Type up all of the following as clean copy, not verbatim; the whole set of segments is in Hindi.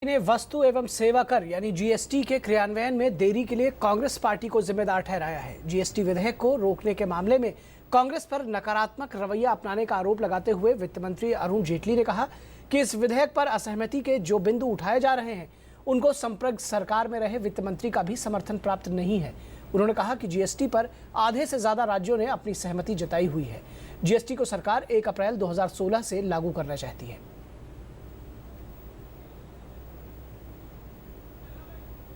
ने वस्तु एवं सेवा कर यानी जीएसटी के क्रियान्वयन में देरी के लिए कांग्रेस पार्टी को जिम्मेदार ठहराया है। जीएसटी विधेयक को रोकने के मामले में कांग्रेस पर नकारात्मक रवैया अपनाने का आरोप लगाते हुए वित्त मंत्री अरुण जेटली ने कहा कि इस विधेयक पर असहमति के जो बिंदु उठाए जा रहे हैं उनको संप्रग सरकार में रहे वित्त मंत्री का भी समर्थन प्राप्त नहीं है। उन्होंने कहा कि जीएसटी पर आधे से ज्यादा राज्यों ने अपनी सहमति जताई हुई है। जीएसटी को सरकार 1 अप्रैल 2016 से लागू करना चाहती है।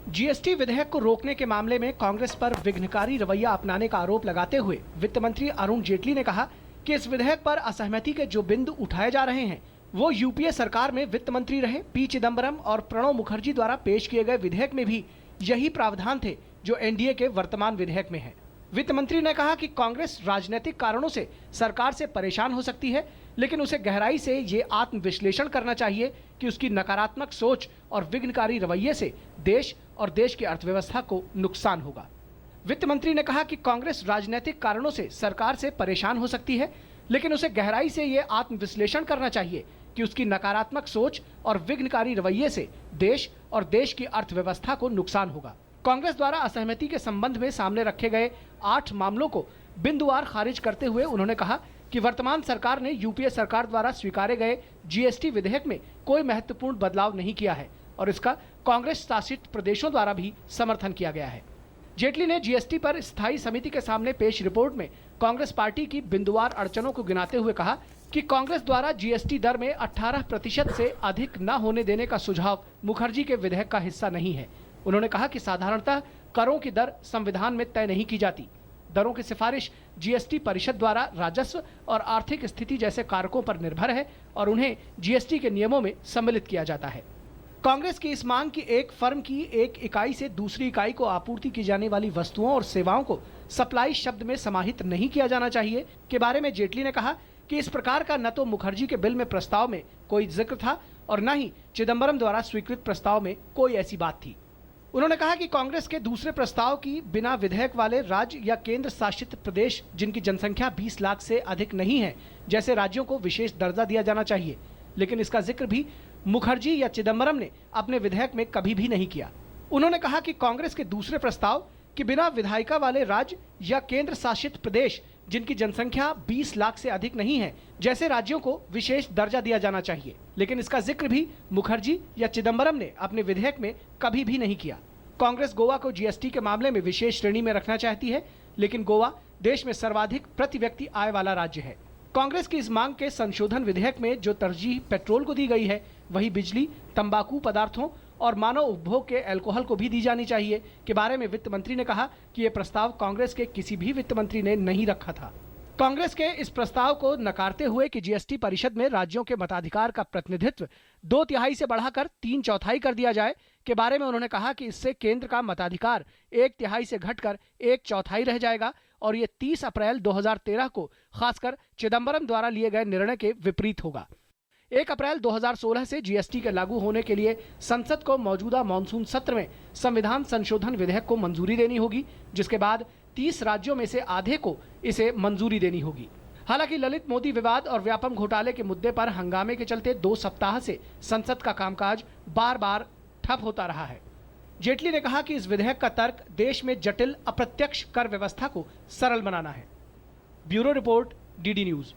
जीएसटी विधेयक को रोकने के मामले में कांग्रेस पर विघ्नकारी रवैया अपनाने का आरोप लगाते हुए वित्त मंत्री अरुण जेटली ने कहा कि इस विधेयक पर असहमति के जो बिंदु उठाए जा रहे हैं वो यूपीए सरकार में वित्त मंत्री रहे पी चिदम्बरम और प्रणब मुखर्जी द्वारा पेश किए गए विधेयक में भी यही प्रावधान थे जो एनडीए के वर्तमान विधेयक में है। वित्त मंत्री ने कहा कि कांग्रेस राजनीतिक कारणों से सरकार से परेशान हो सकती है, लेकिन उसे गहराई से ये आत्मविश्लेषण करना चाहिए कि उसकी नकारात्मक सोच और विघ्नकारी रवैये से देश और देश की अर्थव्यवस्था को नुकसान होगा। वित्त मंत्री ने कहा कि कांग्रेस राजनीतिक कारणों से सरकार से परेशान हो सकती है, लेकिन उसे गहराई से ये आत्मविश्लेषण करना चाहिए कि उसकी नकारात्मक सोच और विघ्नकारी रवैये से देश और देश की अर्थव्यवस्था को नुकसान होगा। कांग्रेस द्वारा असहमति के संबंध में सामने रखे गए 8 मामलों को बिंदुवार खारिज करते हुए उन्होंने कहा कि वर्तमान सरकार ने यूपीए सरकार द्वारा स्वीकारे गए जीएसटी विधेयक में कोई महत्वपूर्ण बदलाव नहीं किया है और इसका कांग्रेस शासित प्रदेशों द्वारा भी समर्थन किया गया है। जेटली ने जीएसटी पर स्थायी समिति के सामने पेश रिपोर्ट में कांग्रेस पार्टी की बिंदुवार अड़चनों को गिनाते हुए कहा कि कांग्रेस द्वारा जीएसटी दर में 18% से अधिक न होने देने का सुझाव मुखर्जी के विधेयक का हिस्सा नहीं है। उन्होंने कहा कि साधारणतः करों की दर संविधान में तय नहीं की जाती। दरों की सिफारिश जीएसटी परिषद द्वारा राजस्व और आर्थिक स्थिति जैसे कारकों पर निर्भर है और उन्हें जीएसटी के नियमों में सम्मिलित किया जाता है। कांग्रेस की इस मांग की एक फर्म की एक इकाई से दूसरी इकाई को आपूर्ति की जाने वाली वस्तुओं और सेवाओं को सप्लाई शब्द में समाहित नहीं किया जाना चाहिए के बारे में जेटली ने कहा कि इस प्रकार का न तो मुखर्जी के बिल में प्रस्ताव में कोई जिक्र था और न ही चिदम्बरम द्वारा स्वीकृत प्रस्ताव में कोई ऐसी बात थी। उन्होंने कहा कि कांग्रेस के दूसरे प्रस्ताव की बिना विधेयक वाले राज्य या केंद्र शासित प्रदेश जिनकी जनसंख्या 20 लाख से अधिक नहीं है जैसे राज्यों को विशेष दर्जा दिया जाना चाहिए, लेकिन इसका जिक्र भी मुखर्जी या चिदम्बरम ने अपने विधेयक में कभी भी नहीं किया। उन्होंने कहा कि कांग्रेस के दूसरे प्रस्ताव कि बिना विधायिका वाले राज्य या केंद्र शासित प्रदेश जिनकी जनसंख्या 20 लाख से अधिक नहीं है जैसे राज्यों को विशेष दर्जा दिया जाना चाहिए, लेकिन इसका जिक्र भी मुखर्जी या चिदम्बरम ने अपने विधेयक में कभी भी नहीं किया। कांग्रेस गोवा को जीएसटी के मामले में विशेष श्रेणी में रखना चाहती है, लेकिन गोवा देश में सर्वाधिक प्रति व्यक्ति आय वाला राज्य है। कांग्रेस की इस मांग के संशोधन विधेयक में जो तरजीह पेट्रोल को दी गई है वही बिजली, तंबाकू पदार्थों और मानव उपभोग के अल्कोहल को भी दी जानी चाहिए के बारे में वित्त मंत्री ने कहा कि यह प्रस्ताव कांग्रेस के किसी भी वित्त मंत्री ने नहीं रखा था। कांग्रेस के इस प्रस्ताव को नकारते हुए कि जीएसटी परिषद में राज्यों के मताधिकार का प्रतिनिधित्व 2/3 से बढ़ाकर 3/4 कर दिया जाए के बारे में उन्होंने कहा कि इससे केंद्र का मताधिकार 1/3 से घटकर 1/4 रह जाएगा और ये 30 अप्रैल 2013 को खासकर चिदम्बरम द्वारा लिए गए निर्णय के विपरीत होगा। 1 अप्रैल 2016 से जीएसटी के लागू होने के लिए संसद को मौजूदा मॉनसून सत्र में संविधान संशोधन विधेयक को मंजूरी देनी होगी, जिसके बाद 30 राज्यों में से आधे को इसे मंजूरी देनी होगी। हालांकि ललित मोदी विवाद और व्यापम घोटाले के मुद्दे पर हंगामे के चलते 2 सप्ताह से संसद का कामकाज बार-बार ठप होता रहा है। जेटली ने कहा कि इस विधेयक का तर्क देश में जटिल अप्रत्यक्ष कर व्यवस्था को सरल बनाना है। Bureau report, DD news.